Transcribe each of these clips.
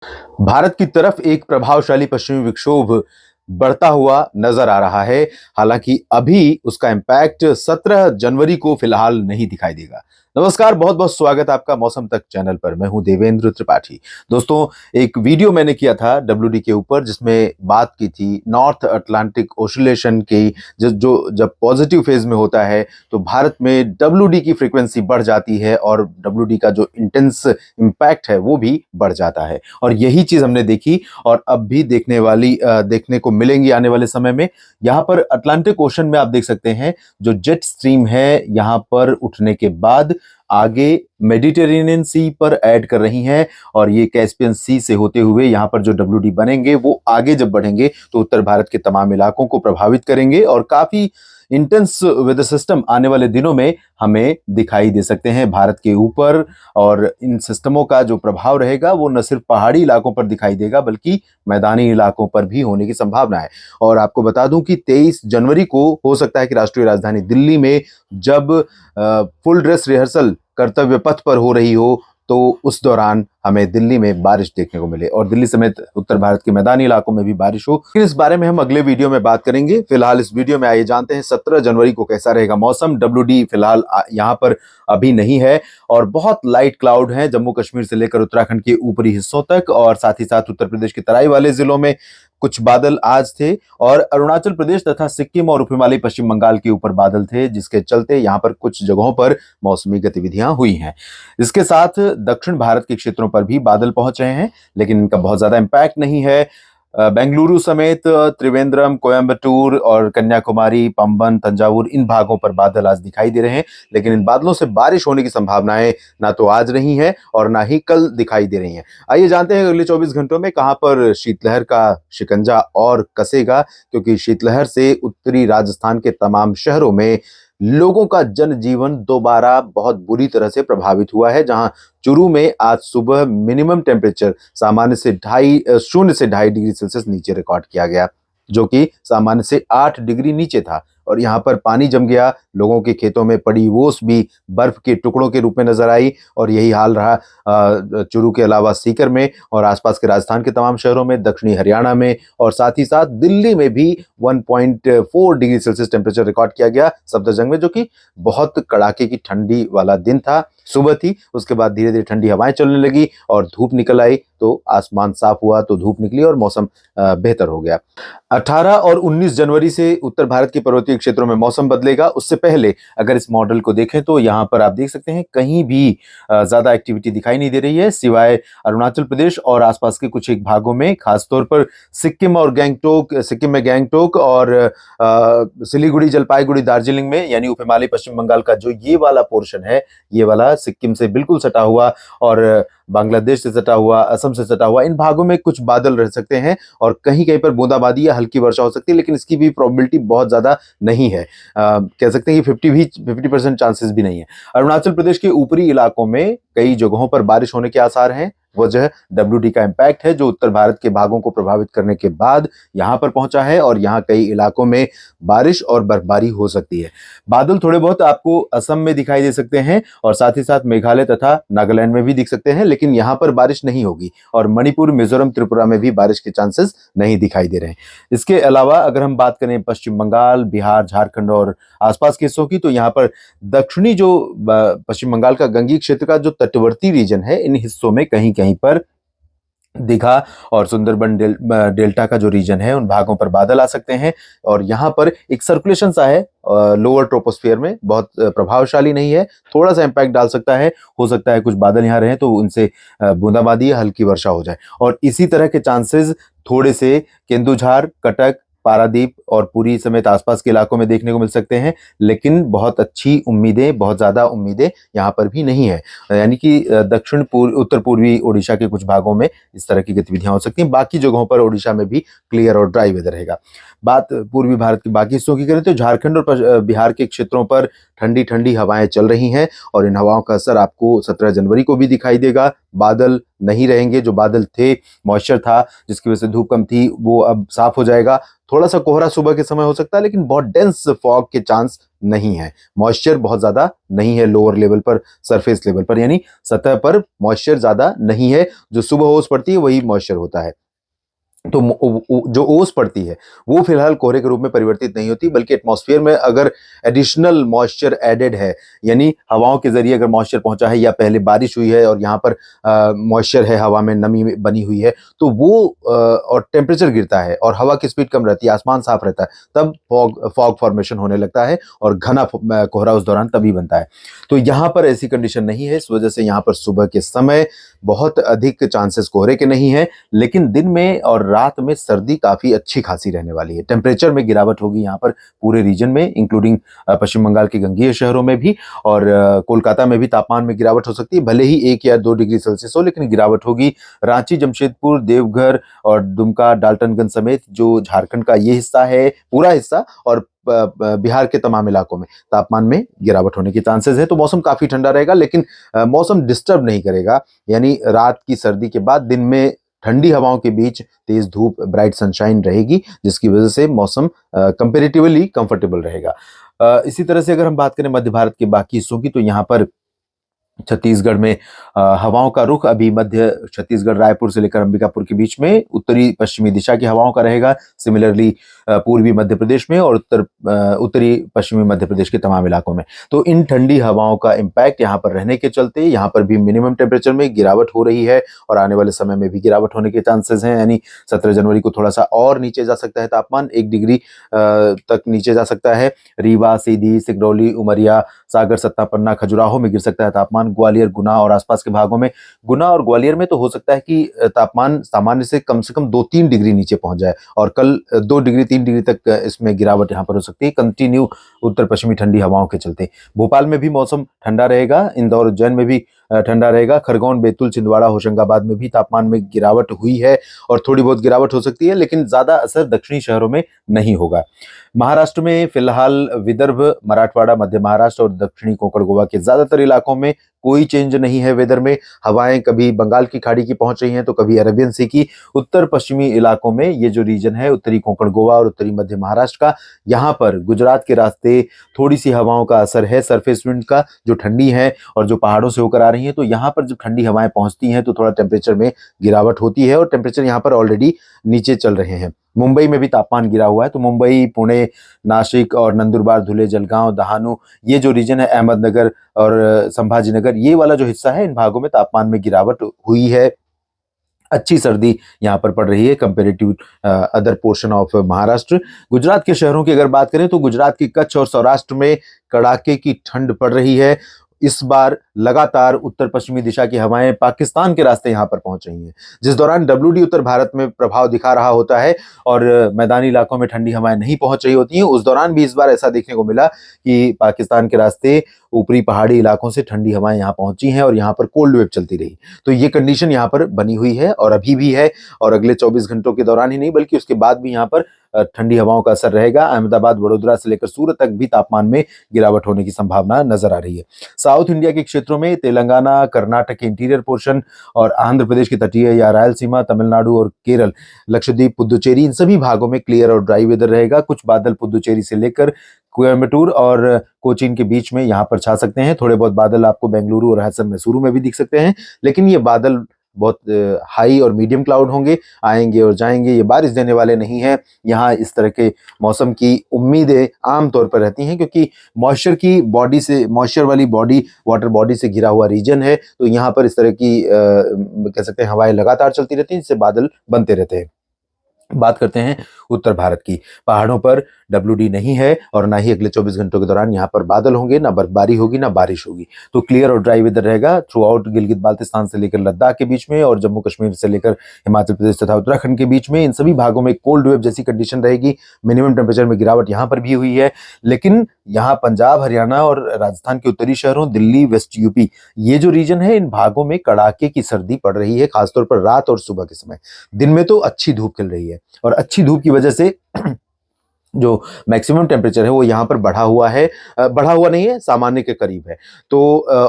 भारत की तरफ एक प्रभावशाली पश्चिमी विक्षोभ बढ़ता हुआ नजर आ रहा है। हालांकि अभी उसका इम्पैक्ट 17 जनवरी को फिलहाल नहीं दिखाई देगा। नमस्कार, बहुत बहुत स्वागत आपका मौसम तक चैनल पर। मैं हूं देवेंद्र त्रिपाठी। दोस्तों, एक वीडियो मैंने किया था डब्ल्यूडी के ऊपर जिसमें बात की थी नॉर्थ अटलांटिक ओसिलेशन की। जो जब पॉजिटिव फेज में होता है तो भारत में डब्ल्यूडी की फ्रीक्वेंसी बढ़ जाती है और डब्ल्यूडी का जो इंटेंस इम्पैक्ट है वो भी बढ़ जाता है। और यही चीज हमने देखी और अब भी देखने को मिलेंगी आने वाले समय में। यहाँ पर अटलांटिक ओशन में आप देख सकते हैं जो जेट स्ट्रीम है यहाँ पर उठने के बाद आगे मेडिटेरेनियन सी पर ऐड कर रही हैं और ये कैस्पियन सी से होते हुए यहाँ पर जो डब्ल्यूडी बनेंगे वो आगे जब बढ़ेंगे तो उत्तर भारत के तमाम इलाकों को प्रभावित करेंगे और काफी इंटेंस वेदर सिस्टम आने वाले दिनों में हमें दिखाई दे सकते हैं भारत के ऊपर। और इन सिस्टमों का जो प्रभाव रहेगा वो न सिर्फ पहाड़ी इलाकों पर दिखाई देगा बल्कि मैदानी इलाकों पर भी होने की संभावना है। और आपको बता दूं कि 23 जनवरी को हो सकता है कि राष्ट्रीय राजधानी दिल्ली में जब फुल ड्रेस रिहर्सल कर्तव्य पथ पर हो रही हो तो उस दौरान हमें दिल्ली में बारिश देखने को मिले और दिल्ली समेत उत्तर भारत के मैदानी इलाकों में भी बारिश हो। इस बारे में हम अगले वीडियो में बात करेंगे। फिलहाल इस वीडियो में आइए जानते हैं 17 जनवरी को कैसा रहेगा मौसम। डब्ल्यूडी फिलहाल यहाँ पर अभी नहीं है और बहुत लाइट क्लाउड हैं जम्मू कश्मीर से लेकर उत्तराखंड के ऊपरी हिस्सों तक और साथ ही साथ उत्तर प्रदेश के तराई वाले जिलों में कुछ बादल आज थे और अरुणाचल प्रदेश तथा सिक्किम और उप हिमालयी पश्चिम बंगाल के ऊपर बादल थे जिसके चलते यहाँ पर कुछ जगहों पर मौसमी गतिविधियां हुई हैं। इसके साथ दक्षिण भारत के क्षेत्रों पर भी बादल पहुंच रहे हैं लेकिन इनका बहुत ज्यादा इम्पैक्ट नहीं है। बेंगलुरु समेत त्रिवेंद्रम, कोयम्बटूर और कन्याकुमारी, पंबन, तंजावुर इन भागों पर बादल आज दिखाई दे रहे हैं लेकिन इन बादलों से बारिश होने की संभावनाएं ना तो आज रही हैं और ना ही कल दिखाई दे रही हैं। आइए जानते हैं अगले 24 घंटों में कहां पर शीतलहर का शिकंजा और कसेगा, क्योंकि शीतलहर से उत्तरी राजस्थान के तमाम शहरों में लोगों का जनजीवन दोबारा बहुत बुरी तरह से प्रभावित हुआ है। जहां चूरू में आज सुबह मिनिमम टेम्परेचर सामान्य से 2.5 डिग्री सेल्सियस नीचे रिकॉर्ड किया गया, जो कि सामान्य से 8 डिग्री नीचे था। और यहाँ पर पानी जम गया, लोगों के खेतों में पड़ी ओस भी बर्फ के टुकड़ों के रूप में नजर आई और यही हाल रहा चूरू के अलावा सीकर में और आसपास के राजस्थान के तमाम शहरों में, दक्षिणी हरियाणा में और साथ ही साथ दिल्ली में भी 1.4 डिग्री सेल्सियस टेम्परेचर रिकॉर्ड किया गया सफदरजंग में, जो कि बहुत कड़ाके की ठंडी वाला दिन था। सुबह थी, उसके बाद धीरे धीरे ठंडी हवाएं चलने लगी और धूप निकल आई तो आसमान साफ हुआ तो धूप निकली और मौसम बेहतर हो गया। 18 और 19 जनवरी से उत्तर भारत के पर्वतीय क्षेत्रों में मौसम बदलेगा। उससे पहले अगर इस मॉडल को देखें तो यहाँ पर आप देख सकते हैं कहीं भी ज्यादा एक्टिविटी दिखाई नहीं दे रही है सिवाय अरुणाचल प्रदेश और आसपास के कुछ एक भागों में, खासतौर पर सिक्किम में गैंगटोक और सिलीगुड़ी, जलपाईगुड़ी, दार्जिलिंग में, यानी उप हिमालयी पश्चिम बंगाल का जो ये वाला पोर्शन है, ये वाला सिक्किम से बिल्कुल सटा हुआ और बांग्लादेश से सटा हुआ, असम से सटा हुआ, इन भागों में कुछ बादल रह सकते हैं और कहीं कहीं पर बूंदाबांदी या हल्की वर्षा हो सकती है, लेकिन इसकी भी प्रोबेबिलिटी बहुत ज्यादा नहीं है। कह सकते हैं कि 50% चांसेस भी नहीं है। अरुणाचल प्रदेश के ऊपरी इलाकों में कई जगहों पर बारिश होने के आसार हैं। वजह डब्ल्यूडी का इम्पैक्ट है जो उत्तर भारत के भागों को प्रभावित करने के बाद यहां पर पहुंचा है और यहां कई इलाकों में बारिश और बर्फबारी हो सकती है। बादल थोड़े बहुत आपको असम में दिखाई दे सकते हैं और साथ ही साथ मेघालय तथा नागालैंड में भी दिख सकते हैं, लेकिन यहां पर बारिश नहीं होगी और मणिपुर, मिजोरम, त्रिपुरा में भी बारिश के चांसेस नहीं दिखाई दे रहे हैं। इसके अलावा अगर हम बात करें पश्चिम बंगाल, बिहार, झारखंड और आसपास के हिस्सों की, तो यहाँ पर दक्षिणी जो पश्चिम बंगाल का गंगी क्षेत्र का जो तटवर्ती रीजन है, इन हिस्सों में कहीं कहीं पर दीघा और सुंदरबन डेल्टा का जो रीजन है उन भागों पर बादल आ सकते हैं और यहाँ पर एक सर्कुलेशन सा है लोअर ट्रोपोस्फियर में, बहुत प्रभावशाली नहीं है, थोड़ा सा इंपैक्ट डाल सकता है। हो सकता है कुछ बादल यहाँ रहे तो उनसे बूंदाबांदी या हल्की वर्षा हो जाए और इसी तरह के चांसेस थोड़े से केंदुझार, कटक, पारादीप और पुरी समेत आसपास के इलाकों में देखने को मिल सकते हैं, लेकिन बहुत अच्छी उम्मीदें, बहुत ज्यादा उम्मीदें यहाँ पर भी नहीं है। यानी कि उत्तर पूर्वी ओडिशा के कुछ भागों में इस तरह की गतिविधियां हो सकती हैं, बाकी जगहों पर ओडिशा में भी क्लियर और ड्राई वेदर रहेगा। बात पूर्वी भारत के बाकी हिस्सों की करें तो झारखंड और बिहार के क्षेत्रों पर ठंडी ठंडी हवाएं चल रही हैं और इन हवाओं का असर आपको 17 जनवरी को भी दिखाई देगा। बादल नहीं रहेंगे, जो बादल थे, मॉइस्चर था जिसकी वजह से धूप कम थी, वो अब साफ हो जाएगा। थोड़ा सा कोहरा सुबह के समय हो सकता है, लेकिन बहुत डेंस फॉग के चांस नहीं है। मॉइस्चर बहुत ज्यादा नहीं है लोअर लेवल पर, सरफेस लेवल पर, यानी सतह पर मॉइस्चर ज्यादा नहीं है। जो सुबह ओस पड़ती है वही मॉइस्चर होता है। तो जो ओस पड़ती है वो फिलहाल कोहरे के रूप में परिवर्तित नहीं होती, बल्कि एटमॉस्फेयर में अगर एडिशनल मॉइस्चर एडेड है, यानी हवाओं के जरिए अगर मॉइस्चर पहुंचा है या पहले बारिश हुई है और यहाँ पर मॉइस्चर है, हवा में नमी बनी हुई है, तो वो और टेम्परेचर गिरता है और हवा की स्पीड कम रहती है, आसमान साफ रहता है, तब फॉग फॉर्मेशन होने लगता है और घना कोहरा उस दौरान तभी बनता है। तो यहाँ पर ऐसी कंडीशन नहीं है। इस वजह से यहाँ पर सुबह के समय बहुत अधिक चांसेस कोहरे के नहीं है, लेकिन दिन में और रात में सर्दी काफी अच्छी खासी रहने वाली है। टेम्परेचर में गिरावट होगी यहाँ पर पूरे रीजन में, इंक्लूडिंग पश्चिम बंगाल के गंगेय शहरों में भी, और कोलकाता में भी तापमान में गिरावट हो सकती है। भले ही 1 या 2 डिग्री सेल्सियस हो, लेकिन गिरावट होगी। रांची, जमशेदपुर, देवघर और दुमका, डाल्टनगंज समेत जो झारखंड का ये हिस्सा है, पूरा हिस्सा, और बिहार के तमाम इलाकों में तापमान में गिरावट होने के चांसेस है। तो मौसम काफी ठंडा रहेगा, लेकिन मौसम डिस्टर्ब नहीं करेगा। यानी रात की सर्दी के बाद दिन में ठंडी हवाओं के बीच तेज धूप, ब्राइट सनशाइन रहेगी, जिसकी वजह से मौसम कंपैरेटिवली कंफर्टेबल रहेगा। इसी तरह से अगर हम बात करें मध्य भारत के बाकी हिस्सों की, तो यहाँ पर छत्तीसगढ़ में हवाओं का रुख अभी मध्य छत्तीसगढ़, रायपुर से लेकर अंबिकापुर के बीच में उत्तरी पश्चिमी दिशा की हवाओं का रहेगा। सिमिलरली पूर्वी मध्य प्रदेश में और उत्तरी पश्चिमी मध्य प्रदेश के तमाम इलाकों में। तो इन ठंडी हवाओं का इम्पैक्ट यहाँ पर रहने के चलते यहाँ पर भी मिनिमम टेम्परेचर में गिरावट हो रही है और आने वाले समय में भी गिरावट होने के चांसेस हैं। यानी 17 जनवरी को थोड़ा सा और नीचे जा सकता है तापमान, 1 डिग्री तक नीचे जा सकता है। रीवा, सीधी, सिगरौली, उमरिया, सागर, सतना, पन्ना, खजुराहो में गिर सकता है तापमान। ग्वालियर, गुना और आसपास के भागों में, गुना और ग्वालियर में तो हो सकता है कि तापमान सामान्य से कम 2-3 डिग्री नीचे पहुंच जाए, और कल 2 डिग्री 3 डिग्री तक इसमें गिरावट यहाँ पर हो सकती है, कंटिन्यू उत्तर पश्चिमी ठंडी हवाओं के चलते। भोपाल में भी मौसम ठंडा रहेगा, इंदौर, उज्जैन में भी ठंडा रहेगा। खरगोन, बैतूल, छिंदवाड़ा, होशंगाबाद में भी तापमान में गिरावट हुई है और थोड़ी बहुत गिरावट हो सकती है, लेकिन ज्यादा असर दक्षिणी शहरों में नहीं होगा। महाराष्ट्र में फिलहाल विदर्भ, मराठवाड़ा, मध्य महाराष्ट्र और दक्षिणी कोंकण गोवा के ज्यादातर इलाकों में कोई चेंज नहीं है वेदर में। हवाएं कभी बंगाल की खाड़ी की पहुंच रही हैं तो कभी अरेबियन सी की। उत्तर पश्चिमी इलाकों में ये जो रीजन है, उत्तरी कोंकण गोवा और उत्तरी मध्य महाराष्ट्र का, यहाँ पर गुजरात के रास्ते थोड़ी सी हवाओं का असर है, सरफेस विंड का, जो ठंडी है और जो पहाड़ों से होकर आ रही है। तो यहाँ पर जब ठंडी हवाएं पहुंचती हैं तो थोड़ा टेम्परेचर में गिरावट होती है और टेम्परेचर यहाँ पर ऑलरेडी नीचे चल रहे हैं। मुंबई में भी तापमान गिरा हुआ है, तो मुंबई, पुणे, नासिक और नंदुरबार, धुले, जलगांव, दहानू, ये जो रीजन है, अहमदनगर और संभाजीनगर, ये वाला जो हिस्सा है, इन भागों में तापमान में गिरावट हुई है। अच्छी सर्दी यहाँ पर पड़ रही है comparative other portion of Maharashtra. Gujarat के शहरों की अगर बात करें तो गुजरात की कच्छ और सौराष्ट्र में कड़ाके की ठंड पड़ रही है। इस बार लगातार उत्तर पश्चिमी दिशा की हवाएं पाकिस्तान के रास्ते यहां पर पहुंच रही हैं, जिस दौरान डब्ल्यूडी उत्तर भारत में प्रभाव दिखा रहा होता है और मैदानी इलाकों में ठंडी हवाएं नहीं पहुंच रही होती हैं, उस दौरान भी इस बार ऐसा देखने को मिला कि पाकिस्तान के रास्ते ऊपरी पहाड़ी इलाकों से ठंडी हवाएं यहां पहुंची हैं और यहां पर कोल्ड वेव चलती रही। तो ये कंडीशन यहां पर बनी हुई है और अभी भी है, और अगले 24 घंटों के दौरान ही नहीं बल्कि उसके बाद भी यहां पर ठंडी हवाओं का असर रहेगा। अहमदाबाद, वडोदरा से लेकर सूरत तक भी तापमान में गिरावट होने की संभावना नजर आ रही है। साउथ इंडिया के क्षेत्रों में तेलंगाना, कर्नाटक के इंटीरियर पोर्शन और आंध्र प्रदेश की तटीय या रायलसीमा, तमिलनाडु और केरल, लक्षद्वीप, पुदुचेरी, इन सभी भागों में क्लियर और ड्राई वेदर रहेगा। कुछ बादल पुदुचेरी से लेकर कोयम्बटूर और कोचीन के बीच में यहाँ पर छा सकते हैं। थोड़े बहुत बादल आपको बेंगलुरु और हसन मैसूरू में भी दिख सकते हैं, लेकिन ये बादल बहुत हाई और मीडियम क्लाउड होंगे, आएंगे और जाएंगे, ये बारिश देने वाले नहीं हैं। यहाँ इस तरह के मौसम की उम्मीदें आमतौर पर रहती हैं क्योंकि मॉइस्चर वाली बॉडी, वाटर बॉडी से घिरा हुआ रीजन है, तो यहाँ पर इस तरह की कह सकते हैं हवाएं लगातार चलती रहती हैं, जिससे बादल बनते रहते हैं। बात करते हैं उत्तर भारत की। पहाड़ों पर डब्ल्यूडी नहीं है और ना ही अगले 24 घंटों के दौरान यहाँ पर बादल होंगे, ना बर्फबारी होगी, ना बारिश होगी। तो क्लियर और ड्राई वेदर रहेगा थ्रू आउट गिलगित बाल्टिस्तान से लेकर लद्दाख के बीच में और जम्मू कश्मीर से लेकर हिमाचल प्रदेश तथा उत्तराखंड के बीच में। इन सभी भागों में कोल्ड वेव जैसी कंडीशन रहेगी। मिनिमम टेम्परेचर में गिरावट यहाँ पर भी हुई है, लेकिन यहाँ पंजाब, हरियाणा और राजस्थान के उत्तरी शहरों, दिल्ली, वेस्ट यूपी, ये जो रीजन है, इन भागों में कड़ाके की सर्दी पड़ रही है, खासतौर पर रात और सुबह के समय। दिन में तो अच्छी धूप खिल रही है और अच्छी धूप की वजह से जो मैक्सिमम टेम्परेचर है वो यहाँ पर बढ़ा हुआ है, बढ़ा हुआ नहीं है, सामान्य के करीब है। तो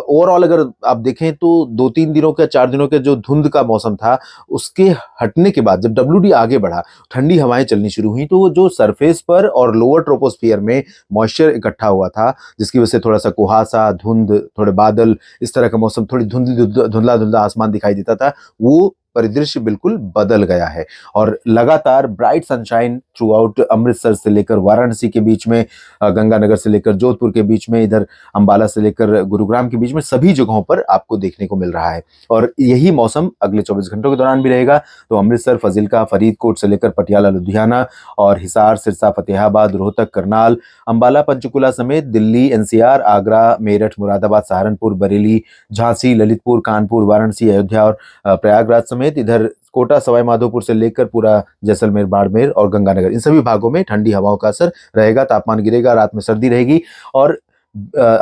ओवरऑल अगर आप देखें तो 2-3 दिनों का 4 दिनों के जो धुंध का मौसम था, उसके हटने के बाद जब डब्ल्यूडी आगे बढ़ा, ठंडी हवाएं चलनी शुरू हुई, तो वो जो सरफेस पर और लोअर ट्रोपोस्फियर में मॉइस्चर इकट्ठा हुआ था, जिसकी वजह से थोड़ा सा कुहासा, धुंध, थोड़े बादल, इस तरह का मौसम, थोड़ी धुंधला धुंधला आसमान दिखाई देता था, वो परिदृश्य बिल्कुल बदल गया है। और लगातार bright sunshine through out Amritsar से लेकर वाराणसी के बीच में, गंगानगर से लेकर जोधपुर के बीच में, इधर अंबाला से लेकर गुरुग्राम के बीच में, सभी जगहों पर आपको देखने को मिल रहा है। और यही मौसम अगले 24 घंटों के दौरान भी रहेगा। तो अमृतसर, फजीलका, फरीदकोट से लेकर पटियाला, लुधियाना और हिसार, सिरसा, फतेहाबाद, रोहतक, करनाल, अंबाला, पंचकुला समेत दिल्ली, एनसीआर, आगरा, मेरठ, मुरादाबाद, सहारनपुर, बरेली, झांसी, ललितपुर, कानपुर, वाराणसी, अयोध्या और प्रयागराज समेत इधर कोटा, सवाई माधोपुर से लेकर पूरा जैसलमेर, बाड़मेर और गंगानगर, इन सभी भागों में ठंडी हवाओं का असर रहेगा। तापमान गिरेगा, रात में सर्दी रहेगी। और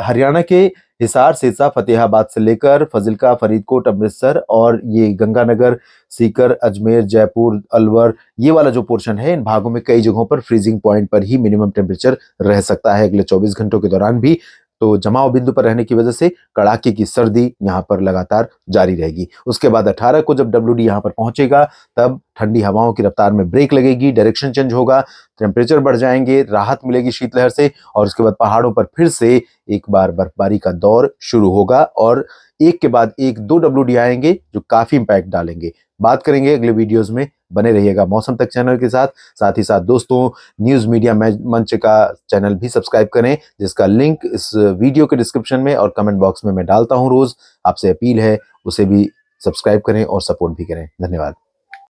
हरियाणा के हिसार, सिरसा, फतेहाबाद से लेकर फजिल्का, फरीदकोट, अमृतसर और ये गंगानगर, सीकर, अजमेर, जयपुर, अलवर, ये वाला जो पोर्शन है, इन भागों में कई जगहों पर फ्रीजिंग पॉइंट पर ही मिनिमम टेम्परेचर रह सकता है अगले 24 घंटों के दौरान भी। तो जमाव बिंदु पर रहने की वजह से कड़ाके की सर्दी यहाँ पर लगातार जारी रहेगी। उसके बाद 18 को जब डब्ल्यूडी यहाँ पर पहुंचेगा, तब ठंडी हवाओं की रफ्तार में ब्रेक लगेगी, डायरेक्शन चेंज होगा, टेम्परेचर बढ़ जाएंगे, राहत मिलेगी शीतलहर से, और उसके बाद पहाड़ों पर फिर से एक बार बर्फबारी का दौर शुरू होगा और एक के बाद एक 2 डब्ल्यूडी आएंगे जो काफी इंपैक्ट डालेंगे। बात करेंगे अगले वीडियोस में। बने रहिएगा मौसम तक चैनल के साथ। साथ ही साथ दोस्तों, न्यूज मीडिया मंच का चैनल भी सब्सक्राइब करें, जिसका लिंक इस वीडियो के डिस्क्रिप्शन में और कमेंट बॉक्स में मैं डालता हूं रोज। आपसे अपील है उसे भी सब्सक्राइब करें और सपोर्ट भी करें। धन्यवाद।